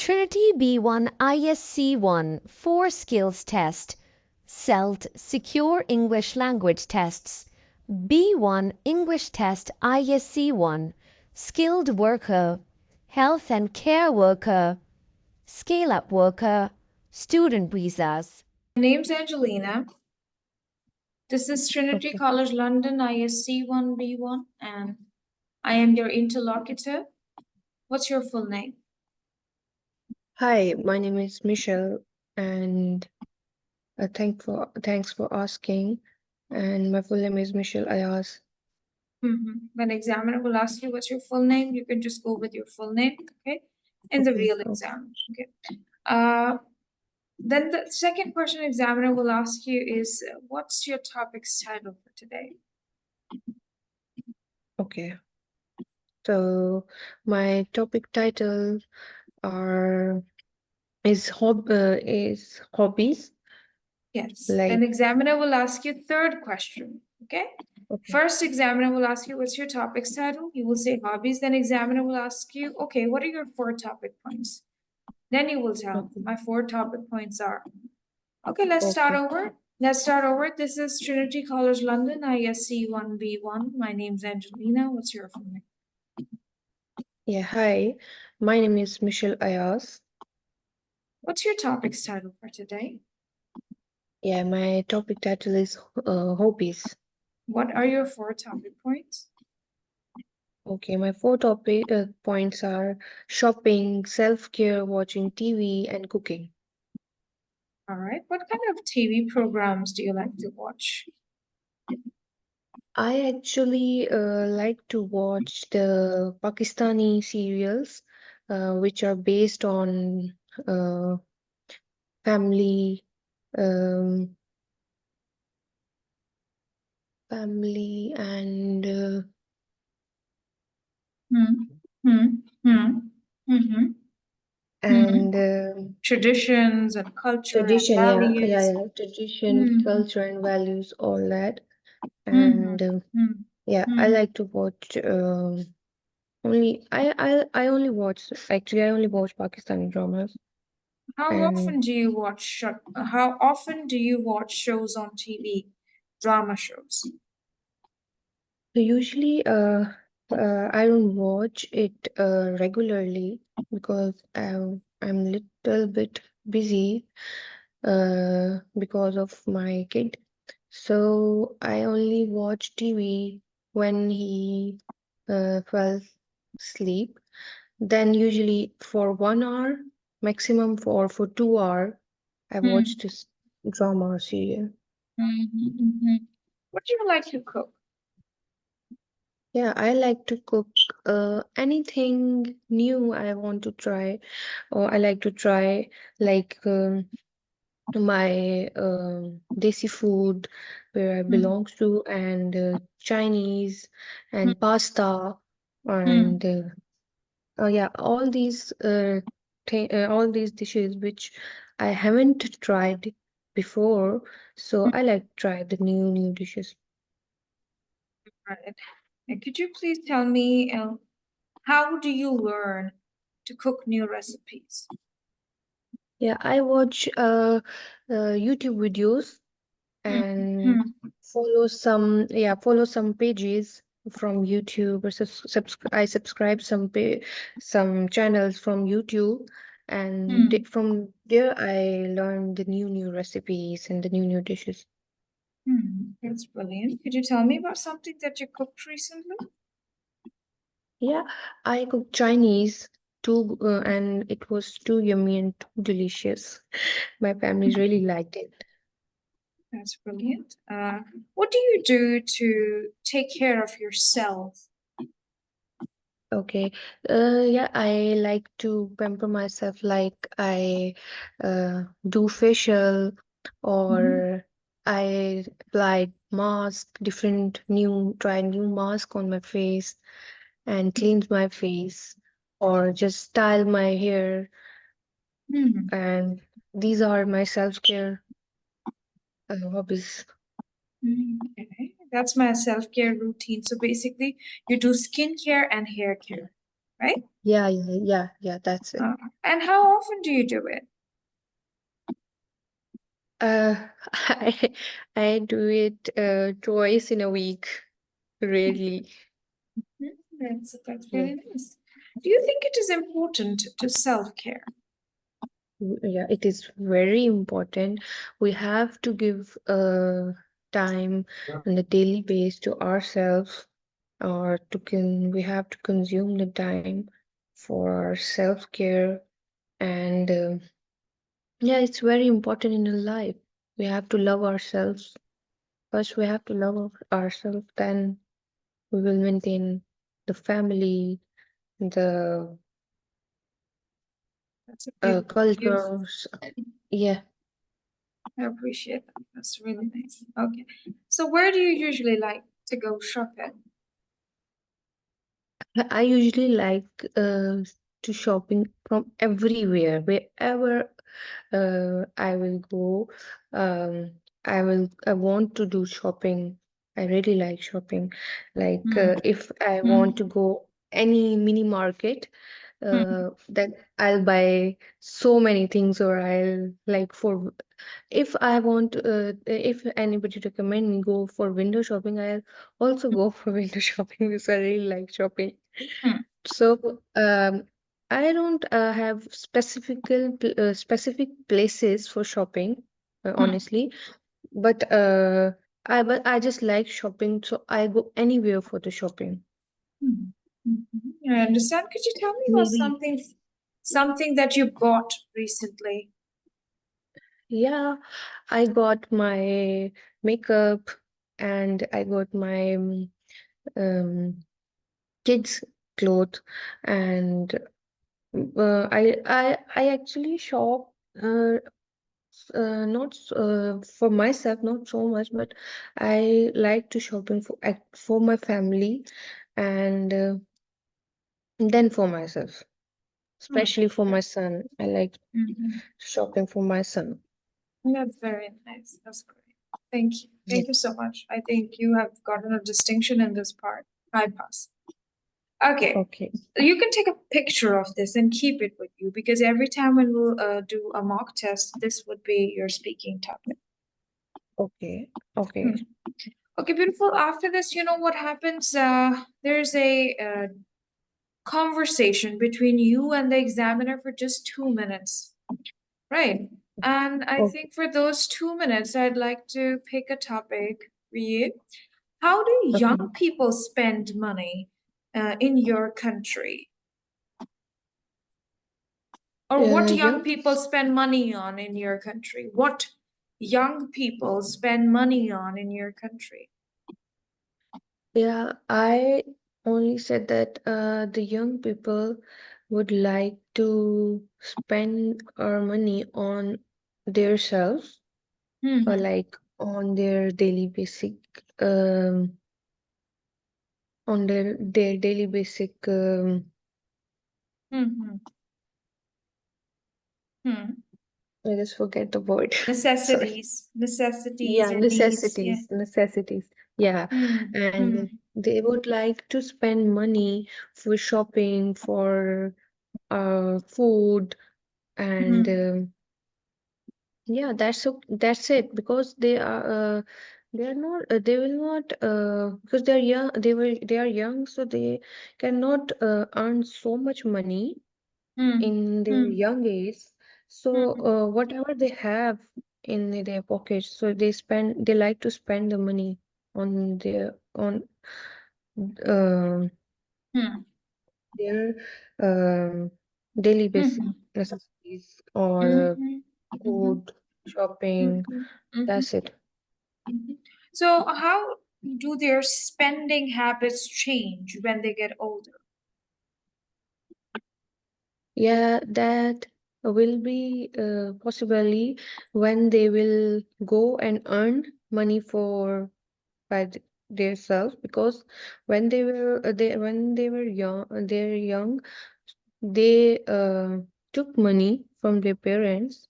Trinity B1 ISE-1 4 Skills Test, SELT Secure English Language Tests, B1 English Test ISE-1, Skilled Worker, Health and Care Worker, Scale-Up Worker, Student Visas. My name's Angelina. This is Trinity Okay. College London ISE-1 B1 and I am your interlocutor. What's your full name? Hi, my name is Michelle, and thanks for asking. And my full name is Michelle Ayaz. When examiner will ask you what's your full name, you can just go with your full name, okay? In the Okay, real okay. exam, okay? Then the second question examiner will ask you is, what's your topic's title for today? Okay. So my topic title is hobbies. Yes, Like, then examiner will ask you third question, okay? okay, First, examiner will ask you, what's your topic's title? You will say hobbies. Then examiner will ask you, okay, what are your 4 topic points? Then you will tell, okay, my 4 topic points are. Okay, let's start okay. over. Let's start over. This is Trinity College London, ISE-1 B1. My name's Angelina. What's your full name? Yeah, hi. My name is Michelle Ayaz. What's your topic's title for today? Yeah, my topic title is hobbies. What are your 4 topic points? Okay, my 4 topic points are shopping, self-care, watching TV, and cooking. All right. What kind of TV programs do you like to watch? I actually like to watch the Pakistani serials, which are based on uh, family, um, family and and Traditions and culture and tradition. values. Yeah. Tradition, culture, and values, all that. Mm-hmm. And yeah, I like to watch. I only watch. Actually, I only watch Pakistani dramas. How And often do you watch shows on TV, drama shows? so usually, I don't watch it regularly because I'm little bit busy because of my kid. So I only watch TV when he fell asleep. Then usually for 1 hour, maximum for 2 hour, I watch this drama or serial. What do you like to cook? Yeah, I like to cook anything new I want to try, or I like to try like my desi food where I belong to, and Chinese and pasta and yeah, all these dishes which I haven't tried before, so I like to try the new dishes. Right. And could you please tell me how do you learn to cook new recipes? Yeah, I watch YouTube videos and follow some pages from YouTube, or I subscribe some channels from YouTube, and from there I learn the new recipes and the new dishes. That's brilliant. Could you tell me about something that you cooked recently? Yeah, I cook Chinese too, and it was too yummy and too delicious. My family really liked it. That's brilliant. What do you do to take care of yourself? Okay. Yeah, I like to pamper myself, like I do facial, or I apply mask, try new mask on my face and cleanse my face, or just style my hair. And these are my self-care hobbies. Okay, that's my self-care routine. So basically, you do skincare and hair care. right? Yeah, that's it. And how often do you do it? Uh, I do it twice in a week, rarely. That's very nice. Do you think it is important to self-care? Yeah, it is very important. We have to give time on a daily basis to ourselves, or we have to consume the time for self-care. And yeah, it's very important in our life. We have to love ourselves. First, we have to love ourselves, then we will maintain the family, the That's a beautiful. cultures. Yeah. I appreciate that. That's really nice. Okay. So where do you usually like to go shopping? I usually like to shopping from everywhere, wherever I will go. Um, I want to do shopping. I really like shopping. Like if I want to go any mini market, then I'll buy so many things, or I'll like for if I want, if anybody recommend me go for window shopping, I'll also go for window shopping because I really like shopping. Hmm. So, I don't have specific places for shopping, honestly, but I just like shopping, so I go anywhere for the shopping. I understand. Could you tell me about Maybe, something that you bought recently? yeah, I got my makeup, and I got my kids' clothes, and I actually shop. Not for myself, not so much, but I like to shopping for my family, and then for myself, Hmm. especially for my son. I like Mhm. shopping for my son. That's very nice. That's great. Thank you. Yeah. Thank you so much. I think you have gotten a distinction in this part. I pass. Okay. Okay. You can take a picture of this and keep it with you because every time when we'll do a mock test, this would be your speaking topic. Okay. Okay. Okay, beautiful. After this, you know what happens? There's a conversation between you and the examiner for just 2 minutes, right? And I Okay. think for those 2 minutes, I'd like to pick a topic for you. How do Okay. young people spend money in your country? Or what young Yeah. people spend money on in your country? What young people spend money on in your country? Yeah. I only said that the young people would like to spend our money on their self, or Hmm. like on their daily basic um on their daily basic Hmm. Hmm. I just forget the word. Sorry. Necessities Yeah, or needs. Yeah. necessities. Yeah. Hmm. Hmm. And they would like to spend money for shopping, for food, and Hmm. yeah, that's it, because they are not they will not because they're young, they are young, so they cannot earn so much money Hmm. in their Hmm. young age. So Hmm. whatever they have in their pockets, so they like to spend the money on um Hmm. their um daily basic Hmm. necessities, or Hmm. Hmm. food, shopping. Hmm. Hmm. That's it. So, how do their spending habits change when they get older? Yeah, that will be possibly when they will go and earn money for by themselves, because when they were young, they're young, they took money from their parents.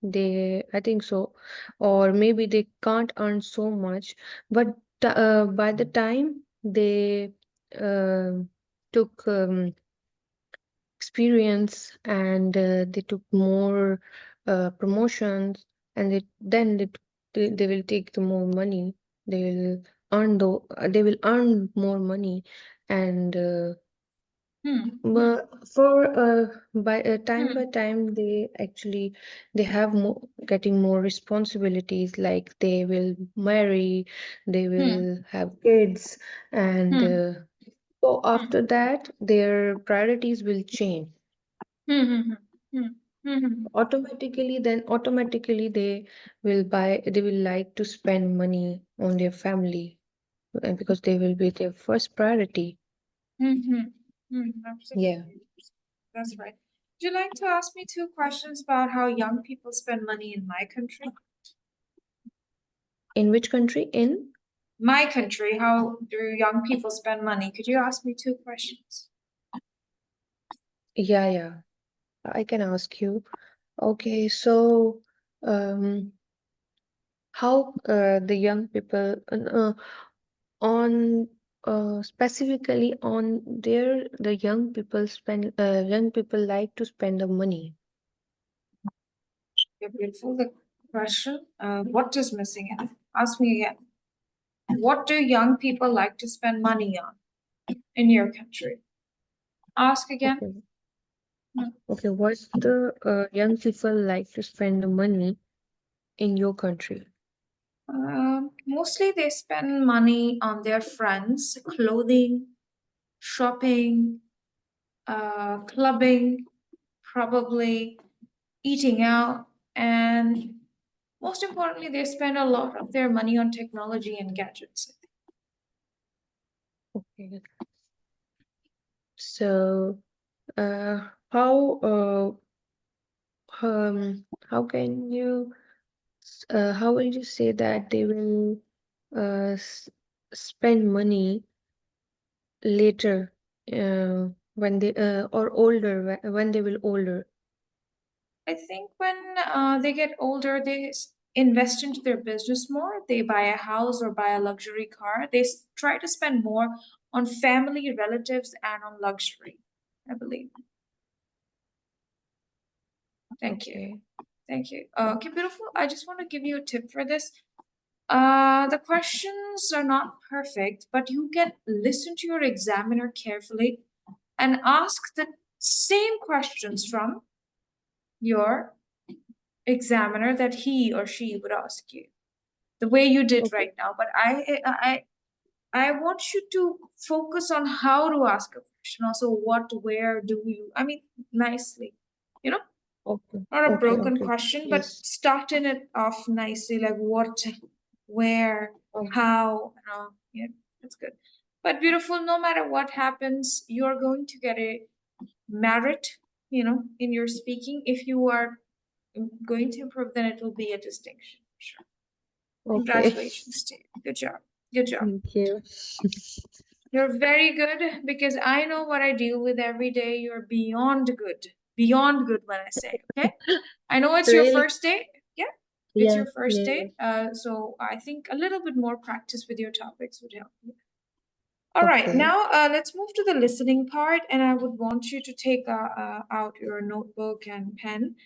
I think so, or maybe they can't earn so much, but by the time they uh, took experience, and they took more promotions, and they will take the more money. They will they will earn more money, and but for time by Hmm. time, they have more getting more responsibilities. Like they will marry, they Hmm. will have kids, and Hmm. so Hmm. after that, their priorities will change. Hmm. Hmm. Hmm. Hmm. Hmm. Automatically they will like to spend money on their family, because they will be their first priority. Hmm. Hmm. Hmm. Yeah. Absolutely. That's right. Would you like to ask me two questions about how young people spend money in my country? In which country? In My country, how do young people spend money? Could you ask me two questions? yeah, I can ask you. Okay, so um, how the young people on specifically on their the young people like to spend the money. You're beautiful. The question, what is missing in it? Ask me again. What do young people like to spend money on in your country? Ask again. Okay. Hmm. Okay, what's the young people like to spend the money in your country? Mostly they spend money on their friends, clothing, shopping, clubbing, probably eating out, and most importantly, they spend a lot of their money on technology and gadgets. Okay. So, how how can you how will you say that they will spend money later, when they or older, when they will older? I think when they get older, they invest into their business more. They buy a house or buy a luxury car. They try to spend more on family, relatives, and on luxury, I believe. Thank you. Okay. Thank you. Okay, beautiful. I just want to give you a tip for this. The questions are not perfect, but you can listen to your examiner carefully and ask the same questions from your examiner that he or she would ask you, the way you did Okay. right now. But I want you to focus on how to ask a question. Also, what, where do you? I mean, nicely, you know, Okay. not a Okay. broken Okay. question, but Yes. starting it off nicely, like what, where, Oh, how. Yeah, that's good. But beautiful. No matter what happens, you're going to get a merit, in your speaking. If you are going to improve, then it will be a distinction. Sure. okay. Congratulations to you. Good job. Good job. Thank you. You're very good because I know what I deal with every day. You're beyond good. Beyond good when I say, okay? I know it's your Really? first day. Yeah, it's Yeah. your first Yeah. day. So I think a little bit more practice with your topics would help you. All right, Okay. now let's move to the listening part, and I would want you to take out your notebook and pen.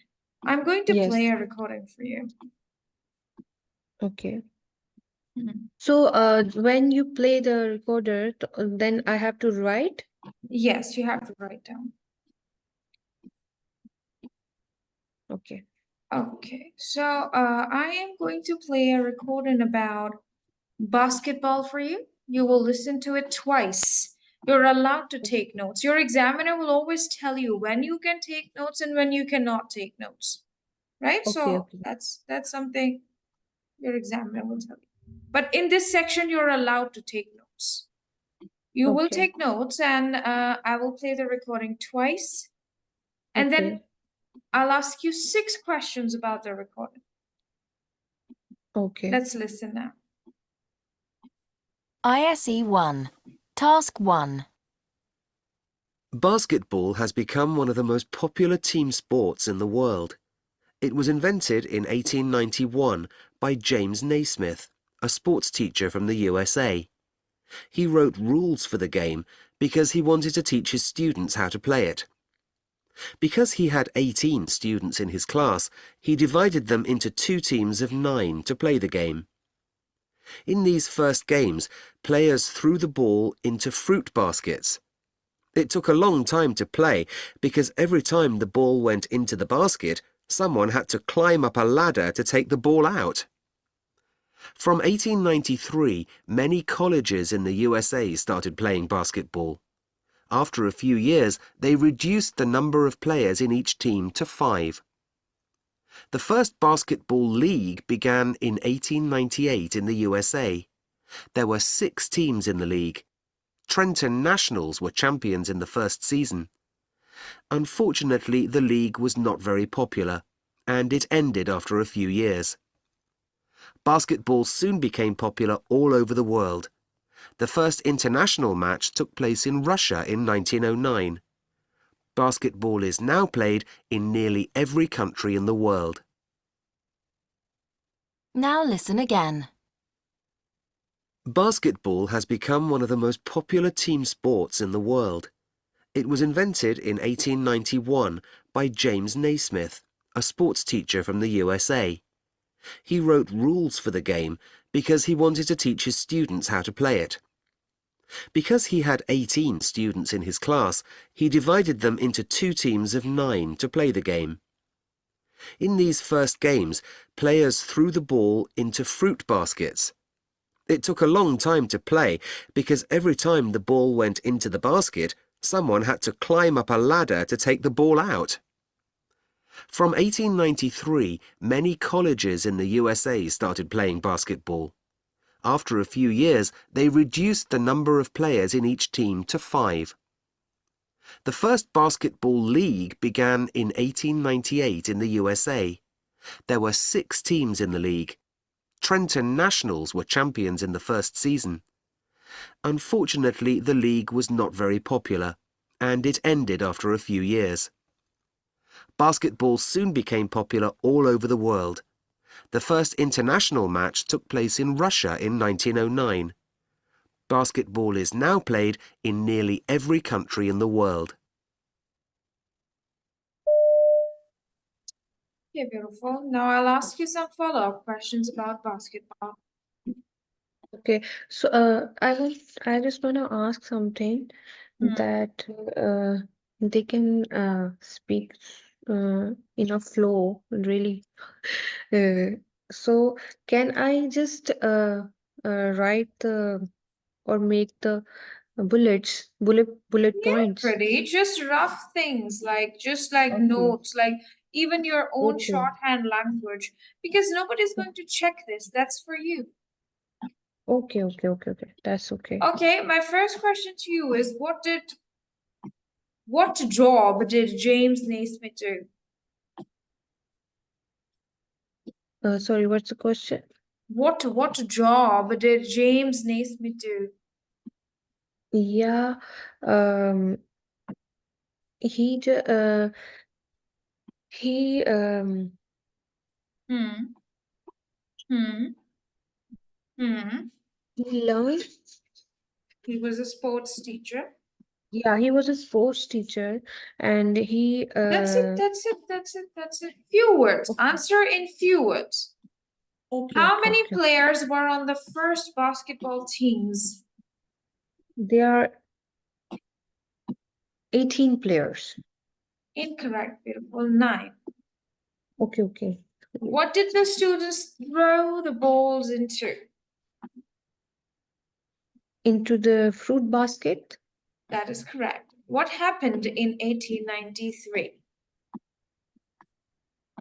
I'm going to play Yes. a recording for you. Okay. Mhm. So, when you play the recorder, then I have to write? Yes, you have to write down. Okay. Okay, so I am going to play a recording about basketball for you. You will listen to it twice. You're allowed to take notes. Your examiner will always tell you when you can take notes and when you cannot take notes. Right? Okay. So Okay. that's something your examiner will tell you. But in this section, you're allowed to take notes. You will Okay. take notes, and I will play the recording twice, and then Okay. I'll ask you 6 questions about the recording. Okay. Let's listen now. ISE-1, Task 1. Basketball has become one of the most popular team sports in the world. It was invented in 1891 by James Naismith, a sports teacher from the USA. He wrote rules for the game because he wanted to teach his students how to play it. Because he had 18 students in his class, he divided them into 2 teams of 9 to play the game. In these first games, players threw the ball into fruit baskets. It took a long time to play because every time the ball went into the basket, someone had to climb up a ladder to take the ball out. From 1893, many colleges in the USA started playing basketball. After a few years, they reduced the number of players in each team to 5. The first basketball league began in 1898 in the USA. There were 6 teams in the league. Trenton Nationals were champions in the first season. Unfortunately, the league was not very popular, and it ended after a few years. Basketball soon became popular all over the world. The first international match took place in Russia in 1909. Basketball is now played in nearly every country in the world. Now listen again. Basketball has become one of the most popular team sports in the world. It was invented in 1891 by James Naismith, a sports teacher from the USA. He wrote rules for the game because he wanted to teach his students how to play it. Because he had 18 students in his class, he divided them into 2 teams of 9 to play the game. In these first games, players threw the ball into fruit baskets. It took a long time to play because every time the ball went into the basket, someone had to climb up a ladder to take the ball out. From 1893, many colleges in the USA started playing basketball. After a few years, they reduced the number of players in each team to 5. The first basketball league began in 1898 in the USA. There were 6 teams in the league. Trenton Nationals were champions in the first season. Unfortunately, the league was not very popular, and it ended after a few years. Basketball soon became popular all over the world. The first international match took place in Russia in 1909. Basketball is now played in nearly every country in the world. Okay, beautiful. Now I'll ask you some follow-up questions about basketball. Okay, so I just want to ask something that they can speak in a flow, really. So can I just write the or make the bullet Yeah, points? pretty. Just rough things, like just like Okay. notes, like even your own Okay. shorthand language, because nobody's going to check this. That's for you. Okay. That's okay. Okay, my first question to you is what job did James Naismith do? Sorry, what's the question? What job did James Naismith do? Yeah, he ju- he Hmm. Hmm. Hmm. he learned. He was a sports teacher. Yeah, he was a sports teacher, and he That's it. Few words. okay. Answer in few words. How many Okay. players were on the first basketball teams? There are 18 players. Incorrect, beautiful. 9. Okay. What did the students throw the balls into? Into the fruit basket. That is correct. What happened in 1893?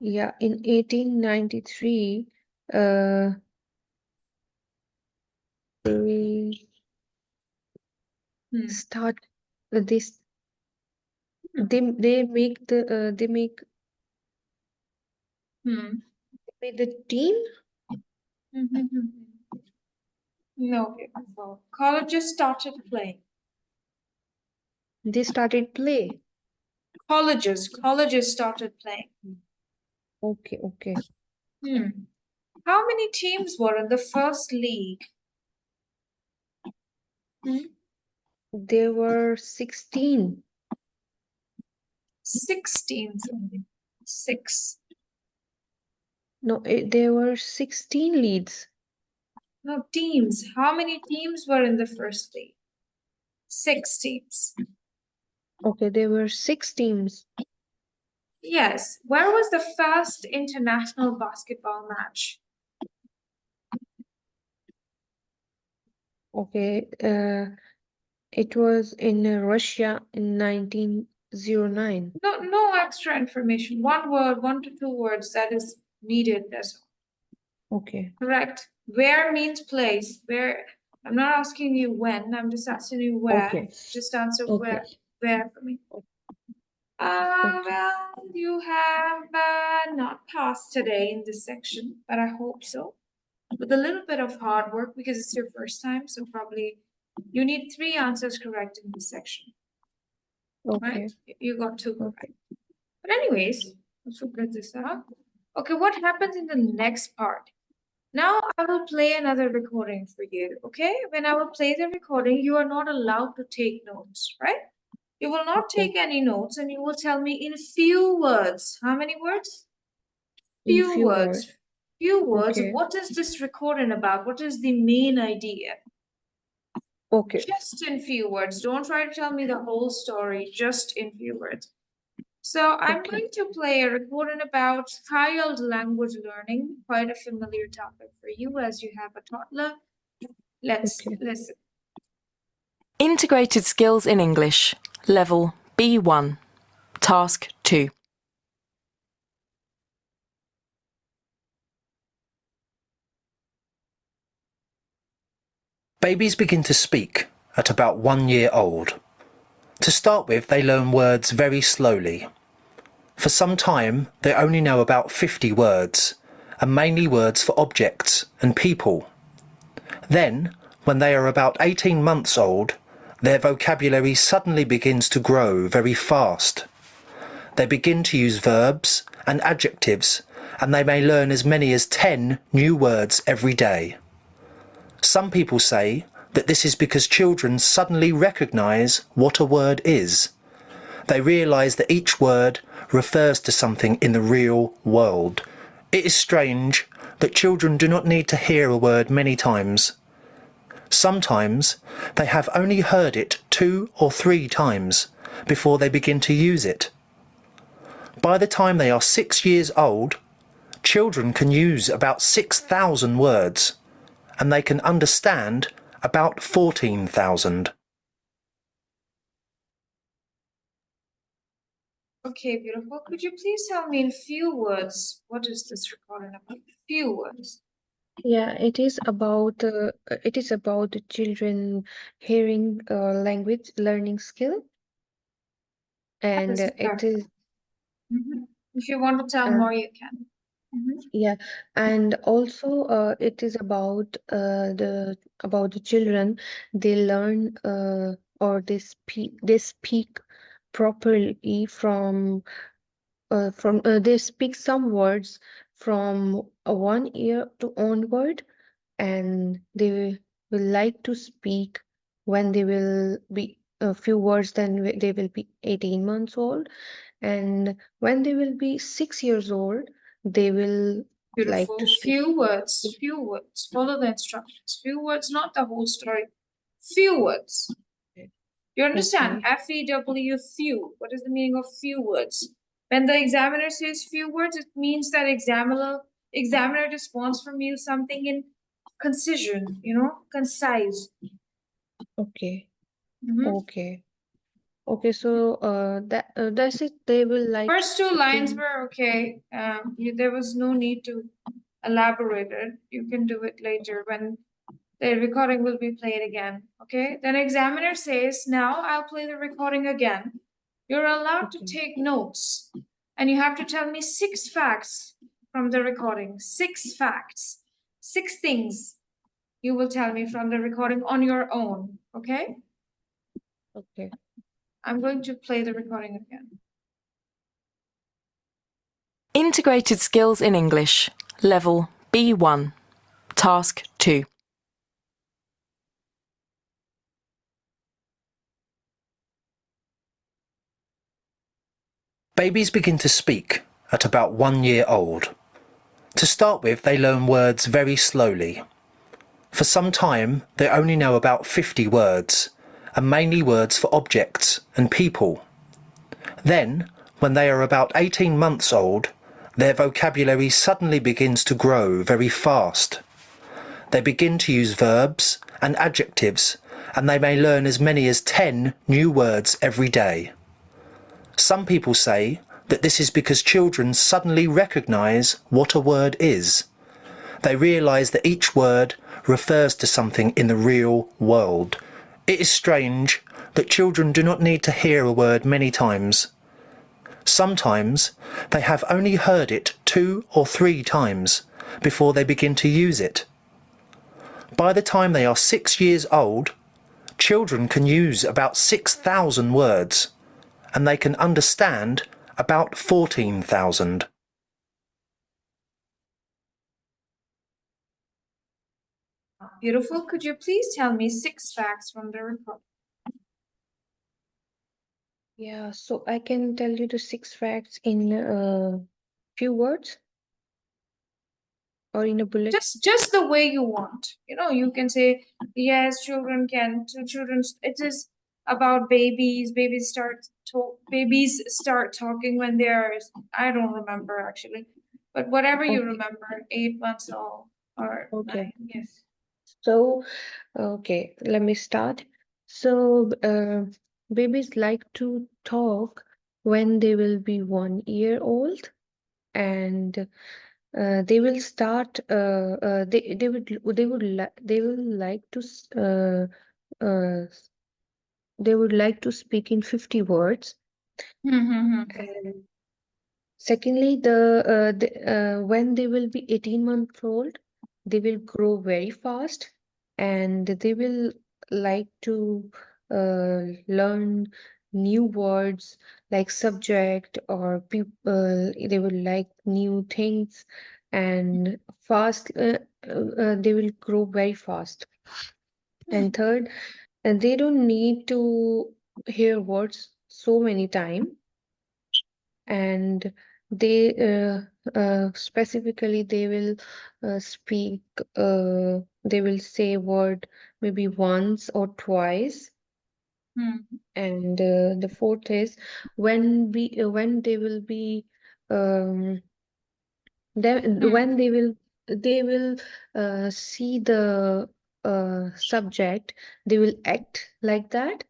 Yeah, in 1893, uh, they Hmm. start this. They make the they make Hmm. the team. No, beautiful. Colleges started playing. They started play. Colleges started playing. Okay. How many teams were in the first league? There were 16. 6 teams only. 6. No, there were 16 leads. No, teams. How many teams were in the first league? 6 teams. Okay, there were 6 teams. Yes. Where was the first international basketball match? Okay, it was in Russia in 1909. No extra information. 1 word, 1 to 2 words that is needed. That's all. Okay, Correct. Where means place. Where. I'm not asking you when. I'm just asking you where. okay, Just answer okay, where for me. okay. Well, you have not passed today in this section, but I hope so. With a little bit of hard work because it's your first time, so probably you need 3 answers correct in this section, right? Okay, You got 2 correct. okay. But anyways, let's figure this out. Okay, what happens in the next part? Now I will play another recording for you, okay? When I will play the recording, you are not allowed to take notes, right? You will not Okay. take any notes and you will tell me in few words. How many words? In Few few words. words. Few words. Okay, What is this recording about? What is the main idea? okay, Just in few words. Don't try to tell me the whole story, just in few words. So I'm okay. going to play a recording about child language learning, quite a familiar topic for you as you have a toddler. Let's Okay. listen. Integrated Skills in English, Level B1, Task 2. Babies begin to speak at about 1 year old. To start with, they learn words very slowly. For some time, they only know about 50 words, and mainly words for objects and people. Then, when they are about 18 months old, their vocabulary suddenly begins to grow very fast. They begin to use verbs and adjectives, and they may learn as many as 10 new words every day. Some people say that this is because children suddenly recognise what a word is. They realise that each word refers to something in the real world. It is strange that children do not need to hear a word many times. Sometimes they have only heard it 2 or 3 times before they begin to use it. By the time they are 6 years old, children can use about 6,000 words, and they can understand about 14,000. Okay, beautiful. Could you please tell me in few words what is this recording about? Few words. Yeah, it is about the children hearing language learning skill, That and is it perfect. is If you want to tell uh, more, you can. yeah, and also it is about the children. They learn or they speak properly from they speak some words from 1 year to onward, and they will like to speak when they will be a few words, then they will be 18 months old, and when they will be 6 years old, they will like to Beautiful. speak. Few words. Few words. Follow the instructions. Few words, not the whole story. Few words. You understand? Okay, FEW, few. What is the meaning of few words? When the examiner says few words, it means that examiner just wants from you something in concision, concise. okay, Mhm. okay, okay. So that's it. They will like First 2 lines to. were okay. There was no need to elaborate it. You can do it later when the recording will be played again. Okay. Then examiner says, now I'll play the recording again. You're allowed to Okay, take notes, and you have to tell me 6 facts from the recording. 6 facts. 6 things you will tell me from the recording on your own. Okay. okay. I'm going to play the recording again. Integrated Skills in English, Level B1, Task 2. Babies begin to speak at about 1 year old. To start with, they learn words very slowly. For some time, they only know about 50 words, and mainly words for objects and people. Then, when they are about 18 months old, their vocabulary suddenly begins to grow very fast. They begin to use verbs and adjectives, and they may learn as many as 10 new words every day. Some people say that this is because children suddenly recognise what a word is. They realise that each word refers to something in the real world. It is strange that children do not need to hear a word many times. Sometimes they have only heard it 2 or 3 times before they begin to use it. By the time they are 6 years old, children can use about 6,000 words, and they can understand about 14,000. Beautiful. Could you please tell me 6 facts from the report? Yeah, so I can tell you the 6 facts in few words or in a bullet. Just the way you want. You can say, yes, children can. It is about babies. Babies start talking when they're, I don't remember actually, but whatever you Okay. remember, 8 months old or Okay. 9. Yes. So, okay, let me start. So, babies like to talk when they will be 1 year old, and they will start. They will like to they would like to speak in 50 words. And secondly, when they will be 18 months old, they will grow very fast, and they will like to learn new words like subject or people. They will like new things, and fast. They will grow very fast. And third, they don't need to hear words so many times, and they specifically they will speak they will say word maybe once or twice. And the fourth is when they will be when they will see the subject, they will act like that,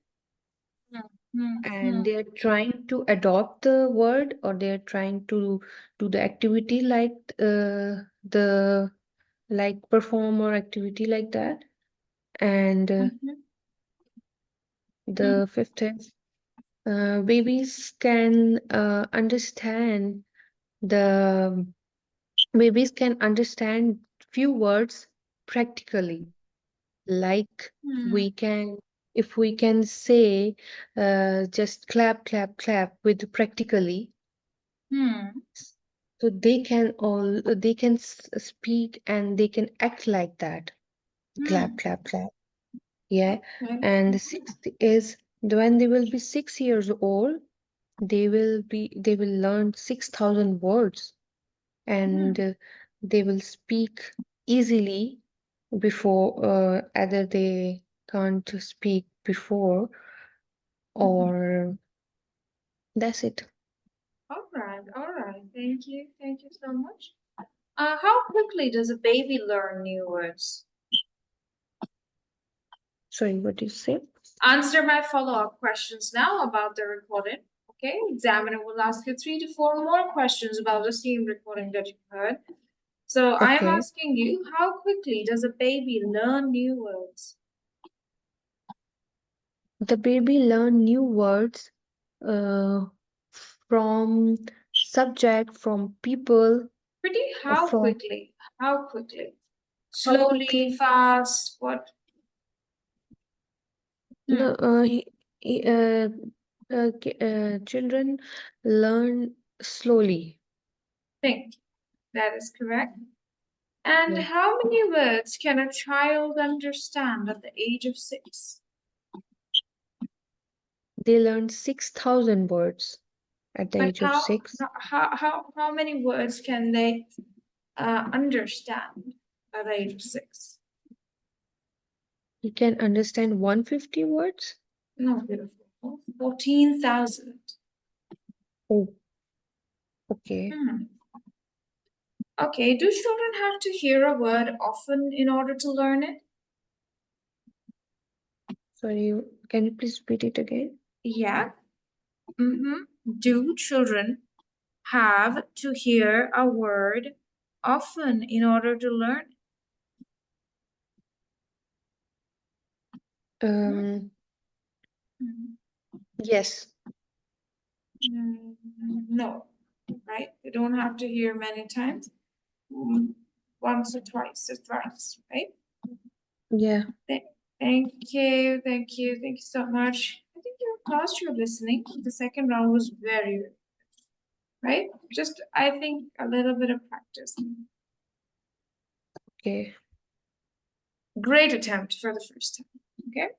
and they're trying to adopt the word, or they're trying to do the activity like the like perform or activity like that. And the fifth is babies can understand the babies can understand few words practically, like we can if we can say just clap clap clap with practically, so they can speak and they can act like that, clap clap clap. Yeah. And the sixth is when they will be 6 years old, they will learn 6,000 words, and they will speak easily before either they can't speak before, or that's it. All right. Thank you so much. How quickly does a baby learn new words? Sorry, what do you say? Answer my follow-up questions now about the recording. Okay, examiner will ask you 3 to 4 more questions about the same recording that you heard. So I'm Okay. asking you, how quickly does a baby learn new words? The baby learn new words from subject, from people, How from quickly? How quickly? Slowly, quickly. fast, what? No, children learn slowly. Think. That is correct. And Yeah. how many words can a child understand at the age of 6? They learn 6,000 words. at the But age of 6. how many words can they understand at the age of 6? He can understand 150 words. No, beautiful. 14,000. Oh, okay. Okay, do children have to hear a word often in order to learn it? Sorry, can you please repeat it again? Yeah. Do children have to hear a word often in order to learn? Yes. No, right? They don't have to hear many times. Once or twice or thrice, right? Yeah. Thank you so much. I think you passed your listening. The second round was very good, right? Just, I think, a little bit of practice. Okay. Great attempt for the first time, okay?